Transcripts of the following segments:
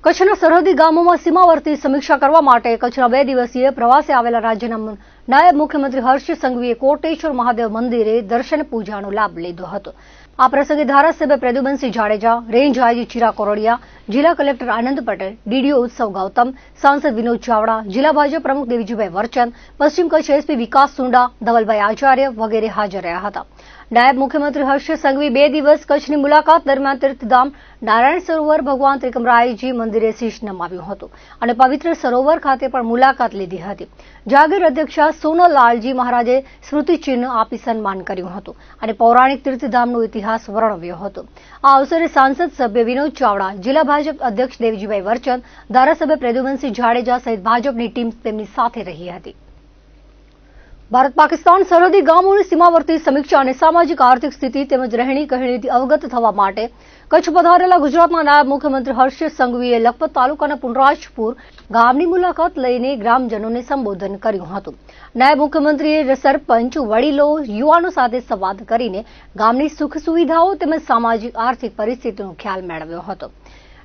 કચ્છના સરહદી ગામોમાં સીમાવર્તી સમીક્ષા કરવા માટે કચ્છના 2 દિવસીય પ્રવાસે આવેલા રાજ્યના નાયબ મુખ્યમંત્રી હર્ષ સંઘવીએ કોટેશ્વર મહાદેવ મંદિરે દર્શન પૂજાનો લાભ લીધો હતો। આ પ્રસંગે ધારાસભ્ય પ્રદ્યુમનસિંહ જાડેજા, રેન્જ આઈજી ચિરાગ કોરડિયા, જિલ્લા કલેક્ટર આનંદ પટેલ, ડીડીઓ ઉત્સવ ગૌતમ, સાંસદ વિનોદ ચાવડા, જિલ્લા ભાજપ પ્રમુખ દેવીજીભાઈ વરચંદ, પશ્ચિમ કચ્છ એસપી વિકાસ સુંડા, ધવલભાઈ આચાર્ય વગેરે હાજર રહ્યા હતા। નાયબ મુખ્યમંત્રી હર્ષ સંઘવી 2 દિવસ કચ્છની મુલાકાત દરમિયાન તીર્થધામ નારાયણ સરોવર ભગવાન ત્રિકમરાયજી મંદિરે શીશ નમાવ્યું હતું અને પવિત્ર સરોવર ખાતે પણ મુલાકાત લીધી હતી। જાગીર અધ્યક્ષા સોનલલાલજી મહારાજે સ્મૃતિચિહ્ન આપી સન્માન કર્યું હતું અને પૌરાણિક તીર્થધામનો ઇતિહાસ વર્ણવ્યો હતો। આ અવસરે સાંસદ સભ્ય વિનોદ ચાવડા, જિલ્લા ભાજપ અધ્યક્ષ દેવજીભાઈ વરચંદ, ધારાસભ્ય પ્રદ્યુમનસિંહ જાડેજા સહિત ભાજપની ટીમ તેમની સાથે રહી હતી। ભારત પાકિસ્તાન સરહદી ગામોની સીમાવર્તી સમીક્ષા અને સામાજિક આર્થિક સ્થિતિ તેમજ રહેણી કહેણીથી અવગત થવા માટે કચ્છ પધારેલા ગુજરાતના નાયબ મુખ્યમંત્રી હર્ષ સંઘવીએ લખપત તાલુકાના પુનરાજપુર ગામની મુલાકાત લઈને ગ્રામજનોને સંબોધન કર્યું હતું। નાયબ મુખ્યમંત્રીએ સરપંચ, વડીલો, યુવાનો સાથે સંવાદ કરીને ગામની સુખ સુવિધાઓ તેમજ સામાજિક આર્થિક પરિસ્થિતિનો ખ્યાલ મેળવ્યો હતો।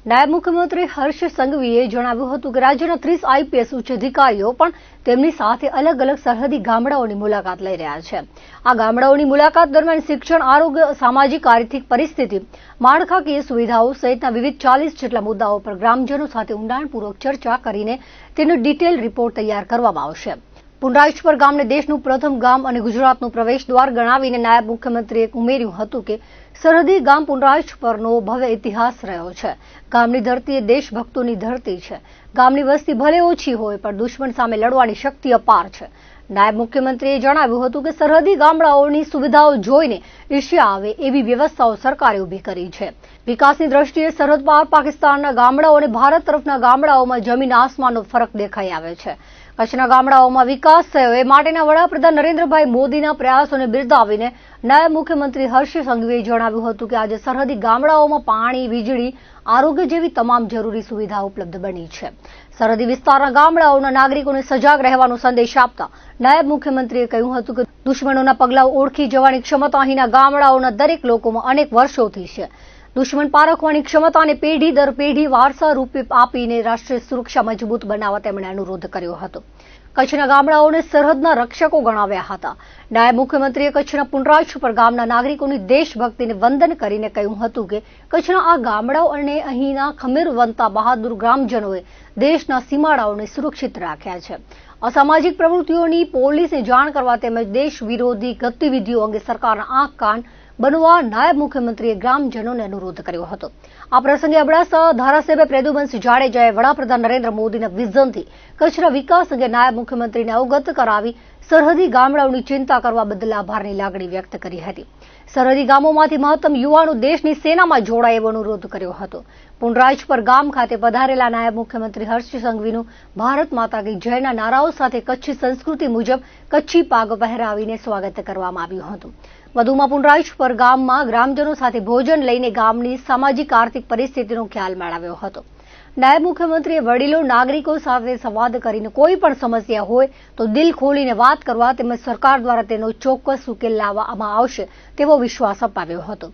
નાયબ મુખ્યમંત્રી હર્ષ સંઘવીએ જણાવ્યું હતું કે રાજ્યના 30 આઈપીએસ ઉચ્ચ અધિકારીઓ પણ તેમની સાથે અલગ અલગ સરહદી ગામડાઓની મુલાકાત લઈ રહ્યા છે। આ ગામડાઓની મુલાકાત દરમિયાન શિક્ષણ, આરોગ્ય, સામાજિક આર્થિક પરિસ્થિતિ, માળખાકીય સુવિધાઓ સહિતના વિવિધ 40 જેટલા મુદ્દાઓ પર ગ્રામજનો સાથે ઊંડાણપૂર્વક ચર્ચા કરીને તેનો ડિટેલ રિપોર્ટ તૈયાર કરવામાં આવશે। પુનરાજપુર ગામને દેશનું પ્રથમ ગામ અને ગુજરાતનું પ્રવેશ દ્વાર ગણાવીને નાયબ મુખ્યમંત્રીએ ઉમેર્યું હતું કે સરહદી ગામ પુનરાજપુરનો ભવ્ય ઇતિહાસ રહ્યો છે। ગામની ધરતી એ દેશભક્તોની ધરતી છે। ગામની વસ્તી ભલે ઓછી હોય પણ દુશ્મન સામે લડવાની શક્તિ અપાર છે। નાયબ મુખ્યમંત્રીએ જણાવ્યું હતું કે સરહદી ગામડાઓની સુવિધાઓ જોઈને ઈર્ષ્યા આવે એવી વ્યવસ્થાઓ સરકારે ઊભી કરી છે। વિકાસની દ્રષ્ટિએ સરહદ પાર પાકિસ્તાનના ગામડાઓ અને ભારત તરફના ગામડાઓમાં જમીન આસમાનનો ફરક દેખાઈ આવે છે। કચ્છના ગામડાઓમાં વિકાસ થયો એ માટેના વડાપ્રધાન નરેન્દ્રભાઈ મોદીના પ્રયાસોને બિરદાવીને નાયબ મુખ્યમંત્રી હર્ષ સંઘવીએ જણાવ્યું હતું કે આજે સરહદી ગામડાઓમાં પાણી, વીજળી, આરોગ્ય જેવી તમામ જરૂરી સુવિધાઓ ઉપલબ્ધ બની છે। સરહદી વિસ્તારના ગામડાઓના નાગરિકોને સજાગ રહેવાનો સંદેશ આપતા નાયબ મુખ્યમંત્રીએ કહ્યું હતું કે દુશ્મનોના પગલાઓ ઓળખી જવાની ક્ષમતા અહીંના ગામડાઓના દરેક લોકોમાં અનેક વર્ષોથી છે। દુશ્મન પારખવાની ક્ષમતાને પેઢી દર પેઢી વારસા રૂપે આપીને રાષ્ટ્રીય સુરક્ષા મજબૂત બનાવવા તેમણે અનુરોધ કર્યો હતો। કચ્છના ગામડાઓને સરહદના રક્ષકો ગણાવ્યા હતા। નાયબ મુખ્યમંત્રીએ કચ્છના પુનરાજપુર ગામના નાગરિકોની દેશભક્તિને વંદન કરીને કહ્યું હતું કે કચ્છના આ ગામડાઓ અને અહીંના ખમીરવંતા બહાદુર ગ્રામજનોએ દેશના સીમાડાઓને સુરક્ષિત રાખ્યા છે। અસામાજિક પ્રવૃત્તિઓની પોલીસને જાણ કરવા તેમજ દેશ વિરોધી ગતિવિધિઓ અંગે સરકારના આંખ કાન બનવા નાયબ મુખ્યમંત્રીએ ગ્રામજનોને અનુરોધ કર્યો હતો। આ પ્રસંગે અબડાસા ધારાસભ્ય પ્રદ્યુમનસિંહ જાડેજાએ વડાપ્રધાન નરેન્દ્ર મોદીના વિઝનથી કચ્છના વિકાસ અંગે નાયબ મુખ્યમંત્રીને અવગત કરાવી સરહદી ગામડાઓની ચિંતા કરવા બદલ આભારની લાગણી વ્યક્ત કરી હતી। સરહદી ગામોમાંથી મહત્તમ યુવાનો દેશની સેનામાં જોડાય એવો અનુરોધ કર્યો હતો। પુનરાજપુર ગામ ખાતે પધારેલા નાયબ મુખ્યમંત્રી હર્ષ સંઘવીનું ભારત માતા કી જયના નારાઓ સાથે કચ્છી સંસ્કૃતિ મુજબ કચ્છી પાગ પહેરાવીને સ્વાગત કરવામાં આવ્યું હતું। વધુમાં પુનરાજપુર ગામમાં ગ્રામજનો સાથે ભોજન લઈને ગામની સામાજિક આર્થિક પરિસ્થિતિનો ખ્યાલ મેળવ્યો હતો। નાયબ મુખ્યમંત્રીએ વડીલો, નાગરિકો સાથે સંવાદ કરીને કોઈ પણ સમસ્યા હોય તો દિલ ખોલીને વાત કરવા તેમજ સરકાર દ્વારા તેનો ચોક્કસ ઉકેલ લાવવામાં આવશે તેવો વિશ્વાસ અપાવ્યો હતો।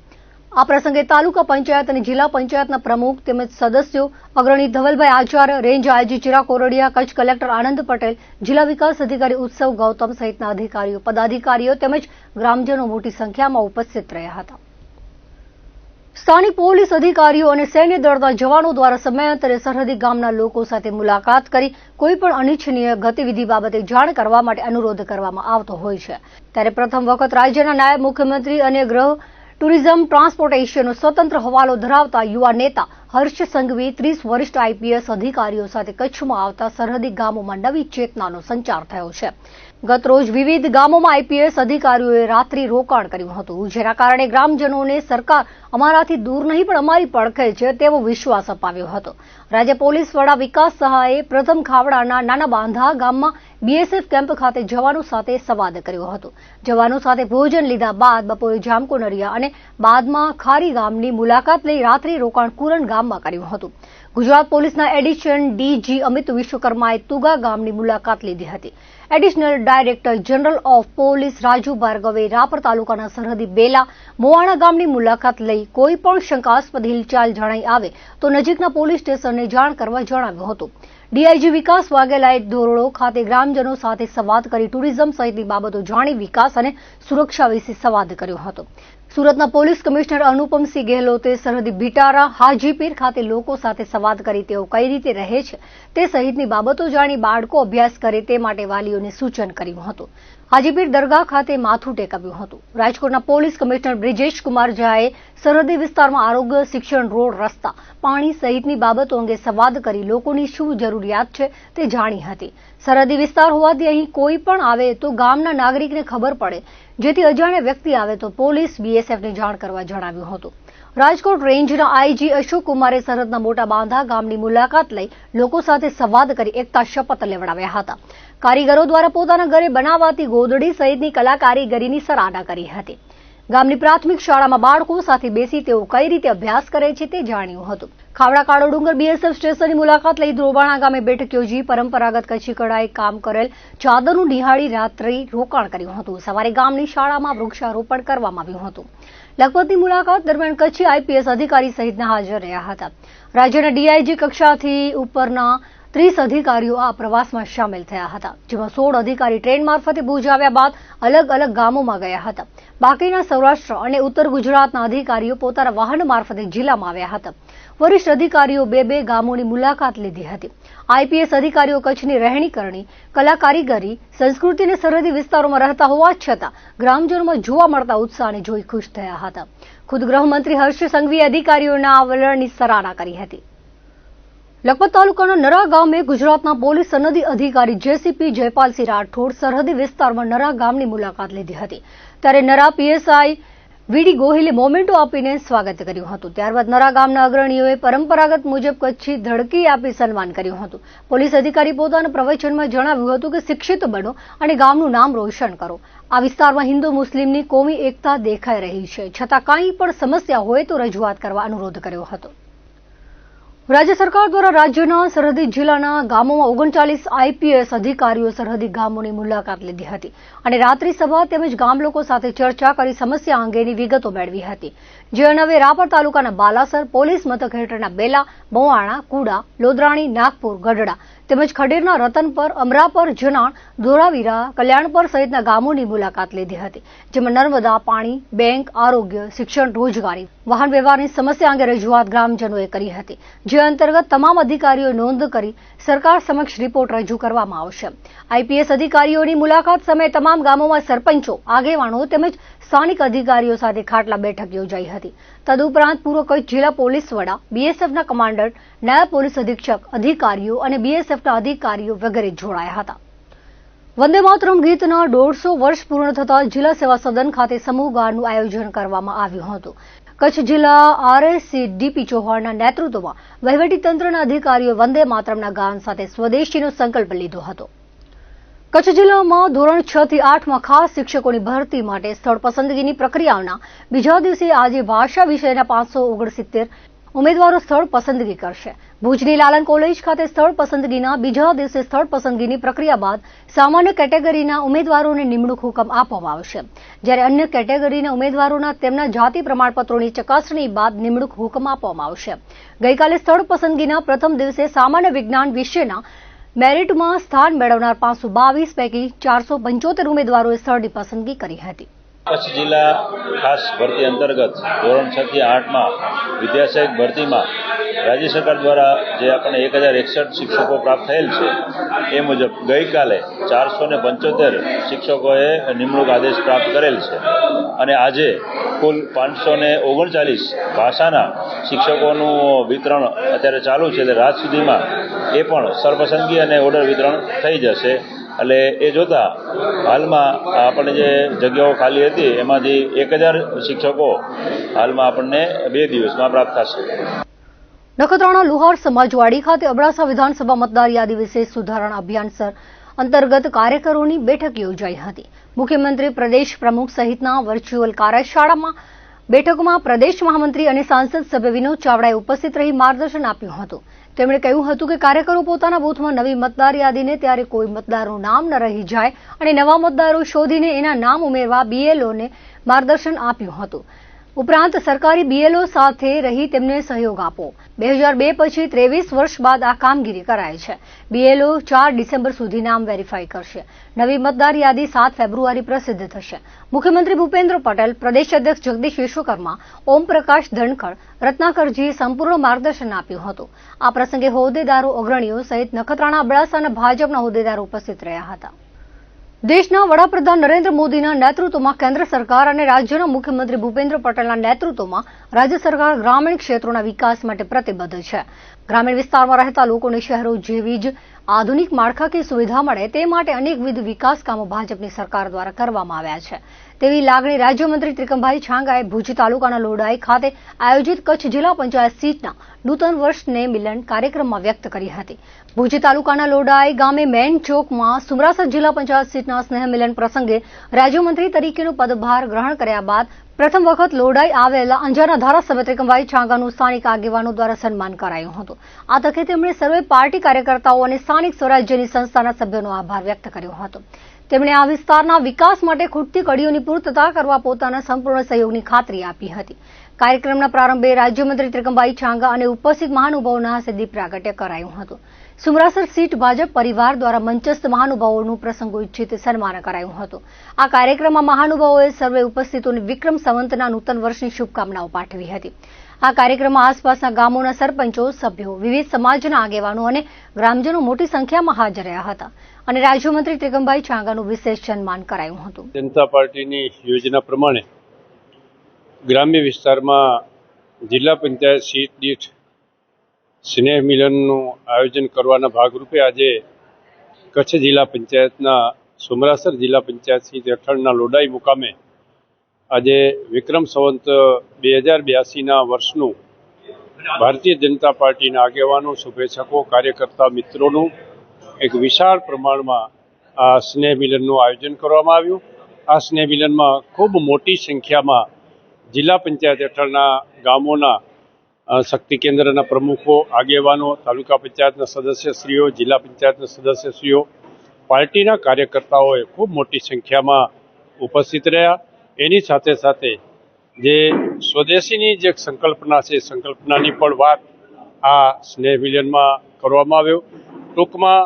આ પ્રસંગે તાલુકા પંચાયત અને જિલ્લા પંચાયતના પ્રમુખ તેમજ સદસ્યો અગ્રણી Dhavalbhai Acharya, range IG Chirag Kordiya, Kutch collector Anand Patel, જિલ્લા વિકાસ અધિકારી ઉત્સવ ગૌતમ સહિતના અધિકારીઓ, પદાધિકારીઓ તેમજ ગ્રામજનો મોટી સંખ્યામાં ઉપસ્થિત રહ્યા હતા। સ્થાનિક પોલીસ અધિકારીઓ અને સૈન્ય દળના જવાનો દ્વારા સમયાંતરે સરહદી ગામના લોકો સાથે મુલાકાત કરી કોઈપણ અનિચ્છનીય ગતિવિધિ બાબતે જાણ કરવા માટે અનુરોધ કરવામાં આવતો હોય છે। ત્યારે પ્રથમ વખત રાજ્યના નાયબ મુખ્યમંત્રી અને ગૃહ, ટુરિઝમ, ટ્રાન્સપોર્ટેશનનો સ્વતંત્ર હવાલો ધરાવતા યુવા નેતા હર્ષ સંઘવી 30 વરિષ્ઠ આઈપીએસ અધિકારીઓ સાથે કચ્છમાં આવતા સરહદી ગામોમાં નવી ચેતનાનો સંચાર થયો છે। ગત રોજ વિવિધ ગામોમાં આઈપીએસ અધિકારીઓએ રાત્રિ રોકાણ કર્યું હતું, જેના કારણે ગ્રામજનોને સરકાર અમારાથી દૂર નહીં પણ અમારી પડખે છે તેવો વિશ્વાસ અપાવ્યો હતો। રાજ્ય પોલીસ વડા વિકાસ સહાયે પ્રથમ ખાવડાના નાના બાંધા ગામમાં બીએસએફ કેમ્પ ખાતે જવાનો સાથે સંવાદ કર્યો હતો। જવાનો સાથે ભોજન લીધા બાદ બપોરે જામકુનરિયા અને બાદમાં ખારી ગામની મુલાકાત લઈ રાત્રિ રોકાણ કુરણ ગામમાં કર્યું હતું। ગુજરાત પોલીસના એડિશનલ ડીજી અમિત વિશ્વકર્માએ તુગા ગામની મુલાકાત લીધી હતી। Additional director general of police Raju ભાર્ગવે રાપર તાલુકાના સરહદી બેલા મોવાણા ગામની મુલાકાત લઈ કોઈ પણ શંકાસ્પદ હિલચાલ જણાઈ આવે તો નજીકના પોલીસ સ્ટેશનને જાણ કરવા જણાવ્યું હતું. ડીઆઈજી વિકાસ વાઘેલાએ ધોરડો ખાતે ગ્રામજનો સાથે સંવાદ કરી ટુરિઝમ સહિતની બાબતો જાણી વિકાસ અને સુરક્ષા વિશે સંવાદ કર્યો હતો. સુરતના પોલીસ કમિશનર અનુપમસિંહ ગેહલોતે સરહદી ભીટારા હાજીપીર ખાતે લોકો સાથે સંવાદ કરી તેઓ કઈ રીતે રહે છે તે સહિતની બાબતો જાણી બાળકો અભ્યાસ કરે તે માટે વાલીઓને સૂચન કર્યું હતું. હાજીપીર દરગાહ ખાતે માથું ટેકવ્યું હતું. રાજકોટના પોલીસ કમિશનર બ્રિજેશ કુમાર ઝાએ સરહદી વિસ્તારમાં આરોગ્ય, શિક્ષણ, રોડ, રસ્તા, પાણી સહિતની બાબતો અંગે સંવાદ કરી લોકોની શું જરૂરિયાત છે તે જાણી હતી. સરહદી વિસ્તાર હોવાથી અહીં કોઈ પણ આવે તો ગામના નાગરિકને ખબર પડે, જેથી અજાણ્યા વ્યક્તિ આવે તો પોલીસ બીએસએફને જાણ કરવા જણાવ્યું હતું. રાજકોટ રેન્જના આઈજી અશોક કુમારે સરહદના મોટા બાંધા ગામની મુલાકાત લઈ લોકો સાથે સંવાદ કરી એકતા શપથ લેવડાવ્યા હતા. કારીગરો દ્વારા પોતાના ઘરે બનાવાતી ગોદડી સહિતની કલા કારીગરીની સરાહના કરી હતી. ગામની પ્રાથમિક શાળામાં બાળકો સાથે બેસી તેઓ કઈ રીતે અભ્યાસ કરે છે તે જાણ્યું હતું. ખાવડા કાળો ડુંગર બીએસએફ સ્ટેશનની મુલાકાત લઈ ધ્રોબાણા ગામે બેઠક યોજી પરંપરાગત કચ્છી કઢાઈ કામ કરેલ ચાદરનું નિહાળી રાત્રિ રોકાણ કર્યું હતું. સવારે ગામની શાળામાં વૃક્ષારોપણ કરવામાં આવ્યું હતું. લખપતની મુલાકાત દરમિયાન કચ્છી આઈપીએસ અધિકારી સહિતના હાજર રહ્યા હતા. રાજ્યના ડીઆઈજી કક્ષાથી ઉપરના 30 અધિકારીઓ આ પ્રવાસમાં સામેલ થયા હતા, જેમાં 16 અધિકારી ટ્રેન મારફતે ભુજ આવ્યા બાદ અલગ અલગ ગામોમાં ગયા હતા. બાકીના સૌરાષ્ટ્ર અને ઉત્તર ગુજરાતના અધિકારીઓ પોતાના વાહન મારફતે જિલ્લામાં આવ્યા હતા. વરિષ્ઠ અધિકારીઓ બે ગામોની મુલાકાત લીધી હતી. આઈપીએસ અધિકારીઓ કચ્છની રહેણી કરણી, કલા કારીગરી, સંસ્કૃતિ અને સરહદી વિસ્તારોમાં રહેતા હોવા છતાં ગ્રામજનોમાં જોવા મળતા ઉત્સાહને જોઈ ખુશ થયા હતા. ખુદ ગૃહમંત્રી હર્ષ સંઘવીએ અધિકારીઓના આ વલણની સરાહના કરી હતી. લખપત તાલુકાના નરા ગામે ગુજરાતના પોલીસ સનદી અધિકારી જેસીપી જયપાલસિંહ રાઠોડ સરહદી વિસ્તારમાં નરા ગામની મુલાકાત લીધી હતી. ત્યારે નરા પીએસઆઈ વીડી ગોહિલે મોમેન્ટો આપીને સ્વાગત કર્યું હતું. ત્યારબાદ નરા ગામના અગ્રણીઓએ પરંપરાગત મુજબ કચ્છી ધડકી આપી સન્માન કર્યું હતું. પોલીસ અધિકારી પોતાના પ્રવચનમાં જણાવ્યું હતું કે શિક્ષિત બનો અને ગામનું નામ રોશન કરો. આ વિસ્તારમાં હિન્દુ મુસ્લિમની કોમી એકતા દેખાઈ રહી છે, છતાં કાંઈ પણ સમસ્યા હોય તો રજૂઆત કરવા અનુરોધ કર્યો હતો. રાજ્ય સરકાર દ્વારા રાજ્યના સરહદી જિલ્લાના ગામોમાં 39 આઈપીએસ અધિકારીઓ સરહદી ગામોની મુલાકાત લીધી હતી અને રાત્રિ સભા તેમજ ગામ લોકો સાથે ચર્ચા કરી સમસ્યા અંગેની વિગતો મેળવી હતી. જે અન્વયે રાપર તાલુકાના બાલાસર પોલીસ મથક હેઠળના બેલા, મોવાણા, કુડા, લોધરાણી, નાગપુર, ગઢડા તેમજ ખડેરના રતનપર, અમરાપર, જનાણ, ધોળાવીરા, કલ્યાણપર સહિતના ગામોની મુલાકાત લીધી હતી. જેમાં નર્મદા, પાણી, બેંક, આરોગ્ય, શિક્ષણ, રોજગારી, વાહન વ્યવહારની સમસ્યા અંગે રજૂઆત ગ્રામજનોએ કરી હતી. જે અંતર્ગત તમામ અધિકારીઓએ નોંધ કરી સરકાર સમક્ષ રિપોર્ટ રજૂ કરવામાં આવશે. આઈપીએસ અધિકારીઓની મુલાકાત સમયે તમામ ગામોમાં સરપંચો, આગેવાનો તેમજ સ્થાનિક અધિકારીઓ સાથે ખાટલા બેઠક યોજાઈ હતી. તદુપરાંત પૂર્વ કચ્છ જિલ્લા પોલીસ વડા, બીએસએફના કમાન્ડન્ટ, નાયબ પોલીસ અધિક્ષક, અધિકારીઓ અને બીએસએફના અધિકારીઓ વગેરે જોડાયા હતા. વંદે માતરમ ગીતના 150 વર્ષ પૂર્ણ થતા જિલ્લા સેવા સદન ખાતે સમૂહ ગાનનું આયોજન કરવામાં આવ્યું હતું. કચ્છ જિલ્લા આરએસસી ડીપી ચૌહાણના નેતૃત્વમાં વહીવટીતંત્રના અધિકારીઓ વંદે માતરમના ગાન સાથે સ્વદેશીનો સંકલ્પ લીધો હતો. કચ્છ જિલ્લામાં ધોરણ 6 થી 8માં ખાસ શિક્ષકોની ભરતી માટે સ્થળ પસંદગીની પ્રક્રિયાના બીજા દિવસે આજે ભાષા વિષયના 569 ઉમેદવારો સ્થળ પસંદગી કરશે. ભુજની લાલન કોલેજ ખાતે સ્થળ પસંદગીના બીજા દિવસે સ્થળ પસંદગીની પ્રક્રિયા બાદ સામાન્ય કેટેગરીના ઉમેદવારોને નિમણૂક હુકમ આપવામાં આવશે, જ્યારે અન્ય કેટેગરીના ઉમેદવારોના તેમના જાતિ પ્રમાણપત્રોની ચકાસણી બાદ નિમણૂક હુકમ આપવામાં આવશે. ગઈકાલે સ્થળ પસંદગીના પ્રથમ દિવસે સામાન્ય વિજ્ઞાન વિષયના મેરિટમાં સ્થાન મેળવનાર 522 પૈકી 475 ઉમેદવારોએ સ્થળની પસંદગી કરી હતી. કચ્છ જિલ્લા ખાસ ભરતી અંતર્ગત ધોરણ 6 થી 8માં વિદ્યાસહાયક ભરતીમાં રાજ્ય સરકાર દ્વારા જે આપણને 1061 શિક્ષકો પ્રાપ્ત થયેલ છે એ મુજબ ગઈકાલે 475 શિક્ષકોએ નિમણૂક આદેશ પ્રાપ્ત કરેલ છે અને આજે કુલ 539 ભાષાના શિક્ષકોનું વિતરણ અત્યારે ચાલુ છે. એટલે રાત સુધીમાં એ પણ સરપસંદગી અને ઓર્ડર વિતરણ થઈ જશે. એટલે એ જોતા હાલમાં આપણને જે જગ્યાઓ ખાલી હતી એમાંથી 1000 શિક્ષકો હાલમાં આપણને 2 દિવસમાં પ્રાપ્ત થશે. નખત્રાણા લુહાર સમાજવાડી ખાતે અબડાસા વિધાનસભા મતદાર યાદી વિશેષ સુધારણા અભિયાન અંતર્ગત કાર્યકરોની બેઠક યોજાઈ હતી. મુખ્યમંત્રી, પ્રદેશ પ્રમુખ સહિતના વર્ચ્યુઅલ કાર્યશાળામાં બેઠકમાં પ્રદેશ મહામંત્રી અને સાંસદ સભ્ય વિનોદ ચાવડાએ ઉપસ્થિત રહી માર્ગદર્શન આપ્યું હતું. તેમણે કહ્યું હતું કે કાર્યકરો પોતાના બૂથમાં નવી મતદાર યાદીને ત્યારે કોઈ મતદારનું નામ ન રહી જાય અને નવા મતદારો શોધીને એના નામ ઉમેરવા બીએલઓને માર્ગદર્શન આપ્યું હતું. ઉપરાંત સરકારી બીએલઓ સાથે રહી તેમને સહયોગ આપો. 2002 પછી 23 વર્ષ બાદ આ કામગીરી કરાય છે. બીએલઓ 4 ડિસેમ્બર સુધી નામ વેરીફાઈ કરશે. નવી મતદાર યાદી 7 ફેબ્રુઆરી પ્રસિદ્ધ થશે. મુખ્યમંત્રી ભૂપેન્દ્ર પટેલ, પ્રદેશ અધ્યક્ષ જગદીશ વિશ્વકર્મા, ઓમપ્રકાશ ધનખડ, રત્નાકરજીએ સંપૂર્ણ માર્ગદર્શન આપ્યું હતું. આ પ્રસંગે હોદ્દેદારો, અગ્રણીઓ સહિત નખત્રાણા, અબડાસાના ભાજપના હોદ્દેદારો ઉપસ્થિત રહ્યા હતા. દેશના વડાપ્રધાન નરેન્દ્ર મોદીના નેતૃત્વમાં કેન્દ્ર સરકાર અને રાજ્યના મુખ્યમંત્રી ભૂપેન્દ્ર પટેલના નેતૃત્વમાં રાજ્ય સરકાર ગ્રામીણ ક્ષેત્રોના વિકાસ માટે પ્રતિબદ્ધ છે. ગ્રામીણ વિસ્તારમાં રહેતા લોકોને શહેરો જેવી જ આધુનિક માળખાકીય સુવિધા મળે તે માટે અનેકવિધ વિકાસ કામો ભાજપની સરકાર દ્વારા કરવામાં આવ્યા છે તેવી લાગણી રાજ્યમંત્રી ત્રિકમભાઈ છાંગાએ ભુજ તાલુકાના લોડાઈ ખાતે આયોજિત કચ્છ જિલ્લા પંચાયત સીટના નૂતન વર્ષને મિલન કાર્યક્રમમાં વ્યક્ત કરી હતી. ભુજ તાલુકાના લોડાઈ ગામે મેન ચોકમાં સુમરાસર જિલ્લા પંચાયત સીટના સ્નેહ મિલન પ્રસંગે રાજ્યમંત્રી તરીકેનો પદભાર ગ્રહણ કર્યા બાદ પ્રથમ વખત લોડાઈ આવેલા અંજારના ધારાસભ્ય ત્રિકમભાઈ છાંગાનું સ્થાનિક આગેવાનો દ્વારા સન્માન કરાયું હતું. આ તકે તેમણે સર્વે પાર્ટી કાર્યકર્તાઓ અને સ્થાનિક સ્વરાજ્યની સંસ્થાના સભ્યોનો આભાર વ્યક્ત કર્યો હતો. તેમણે આ વિસ્તારના વિકાસ માટે ખૂટતી કડીઓની પૂર્તતા કરવા પોતાના સંપૂર્ણ સહયોગની ખાતરી આપી હતી. કાર્યક્રમના પ્રારંભે રાજ્યમંત્રી ત્રિકમભાઈ છાંગા અને ઉપસ્થિત મહાનુભાવોના હસ્તે દીપ પ્રાગટ્ય કરાયું હતું. સુમરાસર સીટ ભાજપ પરિવાર દ્વારા મંચસ્થ મહાનુભાવોનું પ્રસંગોચિત સન્માન કરાયું હતું. આ કાર્યક્રમમાં મહાનુભાવોએ સર્વે ઉપસ્થિતોને વિક્રમ સંવતના નૂતન વર્ષની શુભકામનાઓ પાઠવી હતી. આ કાર્યક્રમમાં આસપાસના ગામોના સરપંચો, સભ્યો, વિવિધ સમાજના આગેવાનો અને ગ્રામજનો મોટી સંખ્યામાં હાજર રહ્યા હતા અને રાજ્યમંત્રી ત્રિકમભાઈ છાંગાનું વિશેષ સન્માન કરાયું હતું. જનતા પાર્ટીની યોજના પ્રમાણે ગ્રામ્ય વિસ્તારમાં જિલ્લા પંચાયત સીટ દીઠ સ્નેહ મિલનનું આયોજન કરવાના ભાગરૂપે આજે કચ્છ જિલ્લા પંચાયતના સુમરાસર જિલ્લા પંચાયત સીટ હેઠળના લોડાઈ મુકામે આજે વિક્રમ સંવત 2082ના વર્ષનું ભારતીય જનતા પાર્ટીના આગેવાનો, શુભેચ્છકો, કાર્યકર્તા મિત્રોનું એક વિશાળ પ્રમાણમાં આ સ્નેહ મિલનનું આયોજન કરવામાં આવ્યું. આ સ્નેહ મિલનમાં ખૂબ મોટી સંખ્યામાં જિલ્લા પંચાયત હેઠળના ગામોના શક્તિ કેન્દ્રના પ્રમુખો, આગેવાનો, તાલુકા પંચાયતના સદસ્યશ્રીઓ, જિલ્લા પંચાયતના સદસ્યશ્રીઓ, પાર્ટીના કાર્યકર્તાઓએ ખૂબ મોટી સંખ્યામાં ઉપસ્થિત રહ્યા. એની સાથે સાથે જે સ્વદેશીની જે સંકલ્પના છે, સંકલ્પનાની પણ વાત આ સ્નેહ મિલનમાં કરવામાં આવ્યો. ટૂંકમાં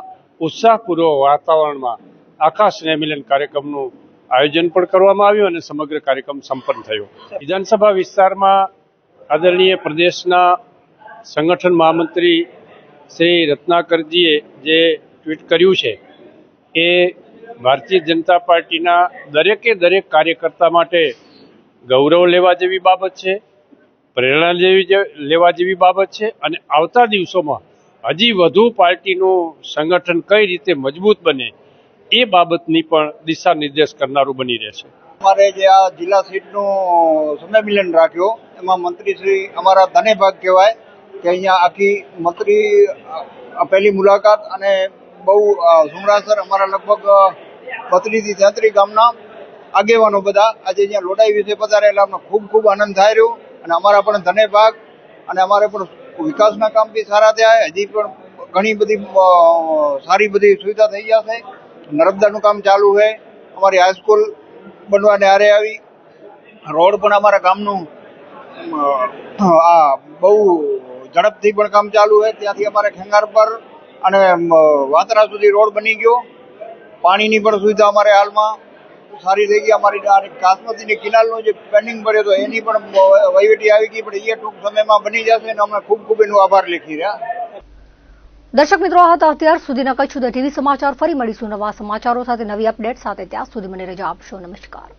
ઉત્સાહપૂર્વક વાતાવરણમાં આખા સ્નેહ મિલન કાર્યક્રમનું આયોજન પણ કરવામાં આવ્યું અને સમગ્ર કાર્યક્રમ સંપન્ન થયો. વિધાનસભા વિસ્તારમાં આદરણીય પ્રદેશના સંગઠન મહામંત્રી શ્રી રત્નાકરજીએ જે ટ્વીટ કર્યું છે એ ભારતીય જનતા પાર્ટીના દરેકે દરેક કાર્યકર્તા માટે ગૌરવ લેવા જેવી બાબત છે, પ્રેરણા લેવા જેવી બાબત છે અને આવતા દિવસોમાં હજી વધુ પાર્ટીનું સંગઠન કઈ રીતે મજબૂત બને એ બાબતની પણ દિશા નિર્દેશ કરનારું બની રહેશે. અમારે જે આ જિલ્લા સીટનું સંમેલન રાખ્યો એમાં મંત્રીશ્રી અમારા ધને ભાગ કહેવાય કે અહીંયા આખી મંત્રી પહેલી મુલાકાત અને બહુ સુમરાસર અમારા લગભગ 32 થી 33 ગામના આગેવાનો બધા આજે અહીંયા લોડાઈ વિશે પધારેલા. અમને ખૂબ ખૂબ આનંદ થાય રહ્યો અને અમારા પણ ધને ભાગ અને અમારે પણ વિકાસના કામ બી સારા થયા. હજી પણ ઘણી બધી સારી બધી સુવિધા થઈ જશે. નર્મદાનું કામ ચાલુ છે, અમારી હાઈસ્કૂલ બનવાને હારે આવી, રોડ પણ અમારા ગામનું આ બહુ ઝડપથી પણ કામ ચાલુ છે. ત્યાંથી અમારે ખેંગાર પર અને વાતરા સુધી રોડ બની ગયો. પાણીની પણ સુવિધા અમારે હાલમાં સારી થઈ ગઈ. અમારી કાસમતીની કિનાલનો જે પેન્ડિંગ પડ્યો હતો એની પણ વહીવટી આવી ગઈ, પણ એ ટૂંક સમયમાં બની જશે અને અમે ખૂબ ખૂબ એનો આભાર લેખી રહ્યા. દર્શક મિત્રો, આ હતા અત્યાર સુધીના કચ્છ સુધી ટીવી સમાચાર. ફરી મળીશું નવા સમાચારો સાથે, નવી અપડેટ સાથે. ત્યાં સુધી મને રજા આપશો. નમસ્કાર.